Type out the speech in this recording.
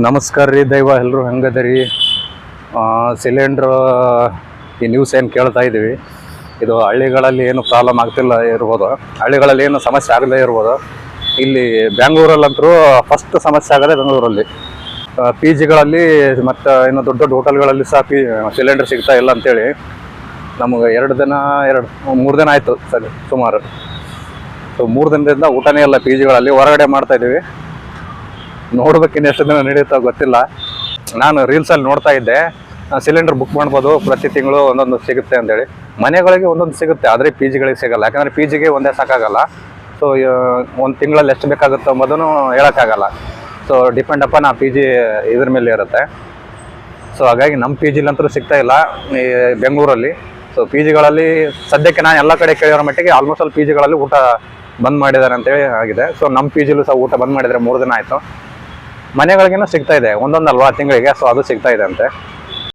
ನಮಸ್ಕಾರ ರೀ ದೈವ ಎಲ್ಲರೂ ಹೆಂಗದರಿ. ಸಿಲಿಂಡ್ರ್ ಈ ನ್ಯೂಸ್ ಏನು ಕೇಳ್ತಾ ಇದ್ದೀವಿ, ಇದು ಹಳ್ಳಿಗಳಲ್ಲಿ ಏನು ಪ್ರಾಬ್ಲಮ್ ಆಗ್ತಿಲ್ಲ ಇರ್ಬೋದು, ಹಳ್ಳಿಗಳಲ್ಲಿ ಏನು ಸಮಸ್ಯೆ ಆಗದೇ ಇರ್ಬೋದು. ಇಲ್ಲಿ ಬೆಂಗಳೂರಲ್ಲಂತರೂ ಫಸ್ಟ್ ಸಮಸ್ಯೆ ಆಗೋದೇ ಬೆಂಗಳೂರಲ್ಲಿ. ಪಿ ಜಿಗಳಲ್ಲಿ ಮತ್ತು ಇನ್ನು ದೊಡ್ಡ ದೊಡ್ಡ ಹೋಟೆಲ್ಗಳಲ್ಲಿ ಸಹ ಸಿಲಿಂಡರ್ ಸಿಗ್ತಾ ಇಲ್ಲ ಅಂತೇಳಿ ನಮಗೆ 3 ದಿನ ಆಯಿತು ಸರಿ ಸುಮಾರು. ಸೊ 3 ದಿನದಿಂದ ಊಟನೇ ಇಲ್ಲ ಪಿ ಜಿಗಳಲ್ಲಿ, ಹೊರಗಡೆ ಮಾಡ್ತಾಯಿದ್ದೀವಿ. ನೋಡ್ಬೇಕಿನ್ನು ಎಷ್ಟು ದಿನ ನಡೆಯುತ್ತೋ ಗೊತ್ತಿಲ್ಲ. ನಾನು ರೀಲ್ಸಲ್ಲಿ ನೋಡ್ತಾ ಇದ್ದೆ, ಸಿಲಿಂಡರ್ ಬುಕ್ ಮಾಡ್ಬೋದು, ಪ್ರತಿ ತಿಂಗಳು ಒಂದೊಂದು ಸಿಗುತ್ತೆ ಅಂತೇಳಿ. ಮನೆಗಳಿಗೆ ಒಂದೊಂದು ಸಿಗುತ್ತೆ, ಆದರೆ ಪಿ ಜಿಗಳಿಗೆ ಸಿಗೋಲ್ಲ. ಯಾಕಂದರೆ ಪಿ ಜಿಗೆ ಒಂದೇ ಸಾಕಾಗಲ್ಲ. ಸೊ ಒಂದು ತಿಂಗಳಲ್ಲಿ ಎಷ್ಟು ಬೇಕಾಗುತ್ತೋ ಅಂಬೋದನ್ನು ಹೇಳೋಕ್ಕಾಗಲ್ಲ. ಸೊ ಡಿಪೆಂಡ್ ಅಪಾನ್ ಆ ಪಿ ಜಿ ಇದ್ರ ಮೇಲೆ ಇರುತ್ತೆ. ಸೊ ಹಾಗಾಗಿ ನಮ್ಮ ಪಿ ಜಿಲಂತೂ ಸಿಗ್ತಾ ಇಲ್ಲ ಈ ಬೆಂಗಳೂರಲ್ಲಿ. ಸೊ ಪಿ ಜಿಗಳಲ್ಲಿ ಸದ್ಯಕ್ಕೆ ನಾನು ಎಲ್ಲ ಕಡೆ ಕೇಳಿರೋ ಮಟ್ಟಿಗೆ ಆಲ್ಮೋಸ್ಟ್ ಆಲ್ ಪಿ ಜಿಗಳಲ್ಲಿ ಊಟ ಬಂದ್ ಮಾಡಿದ್ದಾರೆ ಅಂತೇಳಿ ಆಗಿದೆ. ಸೊ ನಮ್ಮ ಪಿ ಜಿಲೂ ಸಹ ಊಟ ಬಂದ್ ಮಾಡಿದರೆ 3 ದಿನ ಆಯಿತು. ಮನೆಗಳಿಗೇನೋ ಸಿಗ್ತಾ ಇದೆ, ಒಂದೊಂದಲ್ವಾ ತಿಂಗಳಿಗೆ. ಸೊ ಅದು ಸಿಗ್ತಾ ಇದೆ ಅಂತೆ.